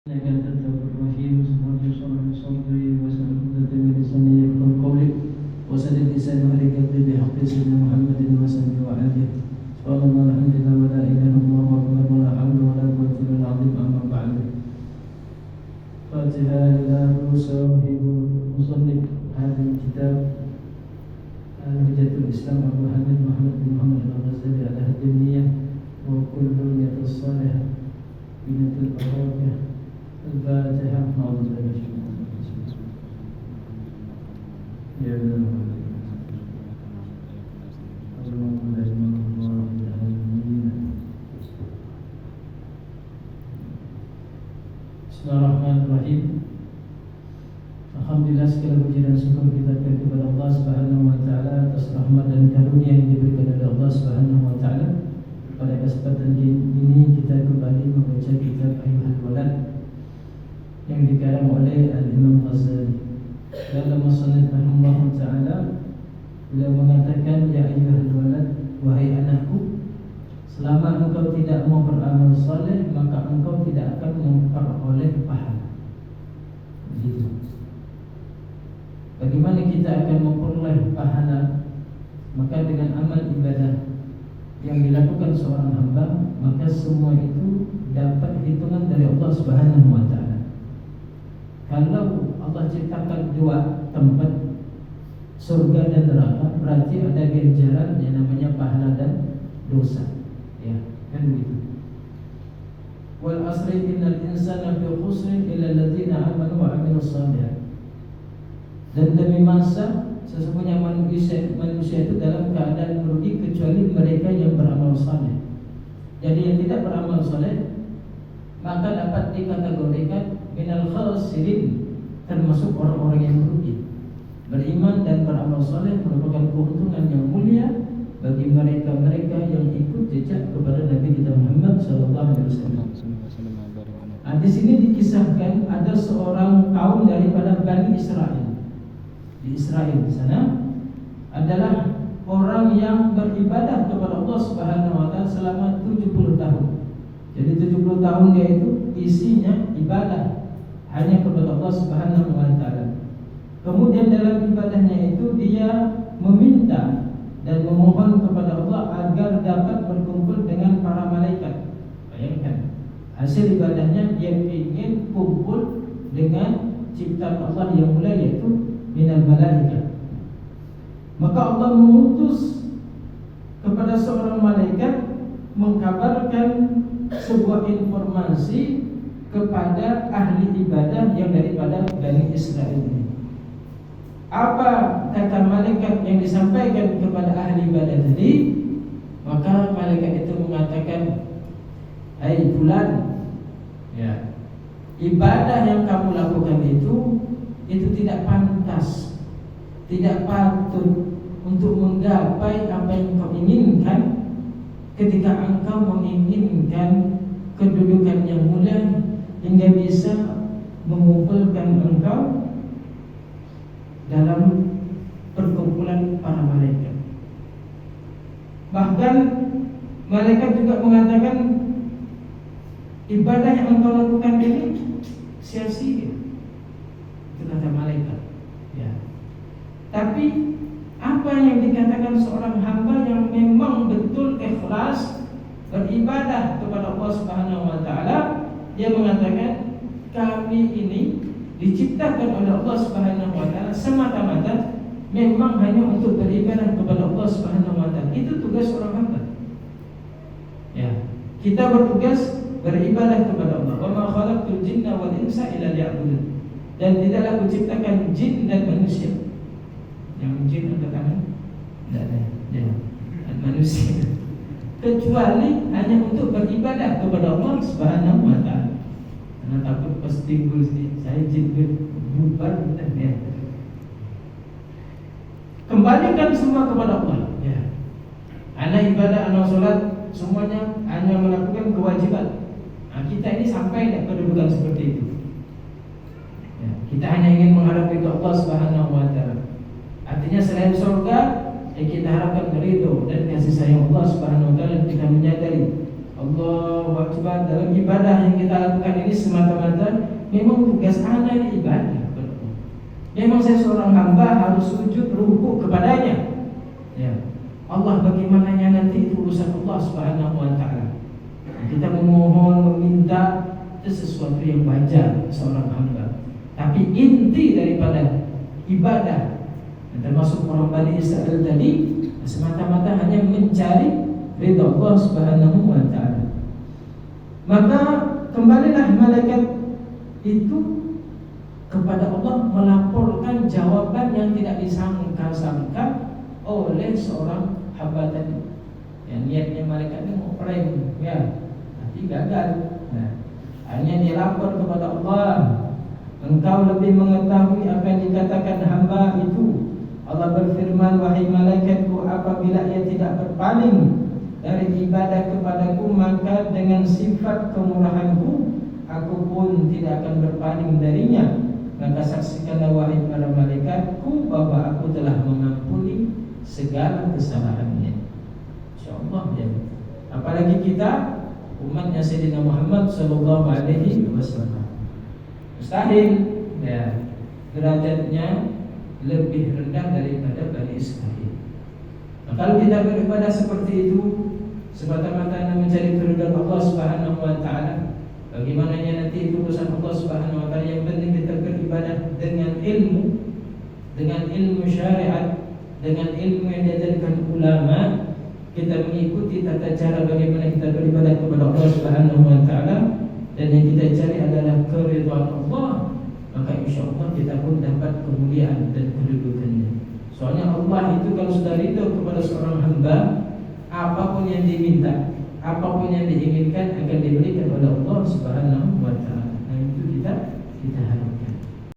إنك أنت التواب الرحيم. سبحانك اشرح لي صدري ويسر لي عقدة من لساني يفقهوا قولي وسدد لساني واهد قلبي بحق سيدنا محمد وصحبه وآله. سبحان الله الحمد لله ولا إله إلا الله أكبر ولا حول ولا قوة إلا بالله العظيم. أما بعد. فاتحة إلى صاحب المصنف هذا الكتاب حجة الإسلام أبو حامد محمد بن محمد الغزالي على هدي النية وكل نية الصالحة بنية البركة. الفاتحة. أعوذ بالله من الشيطان الرجيم. يا ابن Bismillahirrahmanirrahim. Alhamdulillah, segala puji dan syukur kita kepada Allah Subhanahu wa taala atas rahmat dan karunia yang diberikan oleh Allah Subhanahu wa taala. Pada kesempatan ini kita kembali membaca kitab Ayyuhal Walad yang dikarang oleh Al-Imam Ghazali. Dalam musannaf rahimahullah taala beliau mengatakan, ya ayyuhal walad, wahai anakku, selama engkau tidak mau beramal saleh maka engkau tidak akan memperoleh pahala. Begitu. Bagaimana kita akan memperoleh pahala? Maka dengan amal ibadah yang dilakukan seorang hamba, maka semua itu dapat hitungan dari Allah Subhanahu wa taala. Kalau Allah ciptakan dua tempat, surga dan neraka, berarti ada ganjaran yang namanya pahala dan dosa. Ya, kan begitu. Wal asri innal insana fi khusrin illa alladziina aamanu wa 'amilus shalihat. Dan demi masa sesungguhnya manusia itu dalam keadaan merugi kecuali mereka yang beramal saleh. Jadi yang tidak beramal saleh maka dapat dikategorikan minal khasirin, termasuk orang-orang yang merugi. Beriman dan beramal saleh merupakan keuntungan yang mulia bagi mereka-mereka yang ikut jejak kepada Nabi kita Muhammad sallallahu alaihi wasallam. Di sini dikisahkan ada seorang kaum daripada Bani Israel. Di Israel sana adalah orang yang beribadah kepada Allah Subhanahu wa taala selama 70 tahun. Jadi 70 tahun dia itu isinya ibadah hanya kepada Allah Subhanahu wa taala. Kemudian dalam ibadahnya itu dia meminta dan memohon kepada Allah agar dapat berkumpul dengan para malaikat. Bayangkan, hasil ibadahnya dia ingin kumpul dengan ciptaan Allah yang mulia, yaitu minal malaikat. Maka Allah mengutus kepada seorang malaikat mengkabarkan sebuah informasi kepada ahli ibadah yang daripada Bani Israel ini. Apa kata malaikat yang disampaikan kepada ahli ibadah tadi? Maka malaikat itu mengatakan, hai fulan, ya, ibadah yang kamu lakukan itu tidak pantas, tidak patut untuk menggapai apa yang kau inginkan ketika engkau menginginkan kedudukan yang mulia hingga bisa mengumpulkan engkau dalam perkumpulan para malaikat. Bahkan malaikat juga mengatakan ibadah yang engkau lakukan ini sia-sia. Itu kata malaikat. Ya. Tapi apa yang dikatakan seorang hamba yang memang betul ikhlas beribadah kepada Allah Subhanahu wa taala, dia mengatakan kami ini diciptakan oleh Allah Subhanahu wa taala semata-mata memang hanya untuk beribadah kepada Allah Subhanahu wa taala. Itu tugas seorang hamba. Ya, kita bertugas beribadah kepada Allah. Wa ma khalaqtul jinna wal insa illa liya'budun. Dan tidaklah kuciptakan jin dan manusia. Yang jin angkat tangan? Tidak ada. Ya, dan manusia kecuali hanya untuk beribadah kepada Allah Subhanahu wa taala. Karena takut pas timbul saya jin bubar ya. Kembalikan semua kepada Allah. Ya. Anak ibadah, anak sholat, semuanya hanya melakukan kewajiban. Nah, kita ini sampai tidak kedudukan seperti itu. Ya. Kita hanya ingin menghadap itu Allah Subhanahu wa taala. Artinya selain surga, kita harapkan ridho dan kasih sayang Allah Subhanahu wa taala. Kita menyadari Allahu Akbar. Dalam ibadah yang kita lakukan ini semata-mata memang tugas ana ini ibadah. Memang saya seorang hamba harus sujud rukuk kepadanya. Ya. Allah bagaimananya nanti itu urusan Allah Subhanahu wa taala. Kita memohon, meminta itu sesuatu yang wajar seorang hamba. Tapi inti daripada ibadah, termasuk orang Bani Israel tadi, semata-mata hanya mencari ridha Allah Subhanahu wa taala. Maka kembalilah malaikat itu kepada Allah melaporkan jawaban yang tidak disangka-sangka oleh seorang hamba tadi. Yang niatnya malaikat ini mau prank, ya, tapi gagal. Nah, hanya dia lapor kepada Allah, engkau lebih mengetahui apa yang dikatakan hamba itu. Allah berfirman, wahai malaikatku, apabila ia tidak berpaling dari ibadah kepadaku, maka dengan sifat kemurahanku aku pun tidak akan berpaling darinya. Maka saksikanlah wahai para malaikatku bahwa aku telah mengampuni segala kesalahannya. InsyaAllah ya. Apalagi kita umatnya Sayyidina Muhammad sallallahu alaihi wasallam. Mustahil ya, derajatnya lebih rendah daripada Bani Israil. Nah, kalau kita beribadah seperti itu semata-mata mencari keridhaan Allah Subhanahu wa taala, bagaimananya nanti itu urusan Allah Subhanahu wa taala. Yang penting kita beribadah dengan ilmu syariat, dengan ilmu yang diajarkan ulama. Kita mengikuti tata cara bagaimana kita beribadah kepada Allah Subhanahu wa taala, dan yang kita cari adalah keridhaan Allah. Maka insyaallah kita pun dapat kemuliaan dan kedudukannya. Soalnya Allah itu kalau sudah ridha kepada seorang hamba, apapun yang diminta, apapun yang diinginkan akan diberikan oleh Allah Subhanahu wa taala. Nah, itu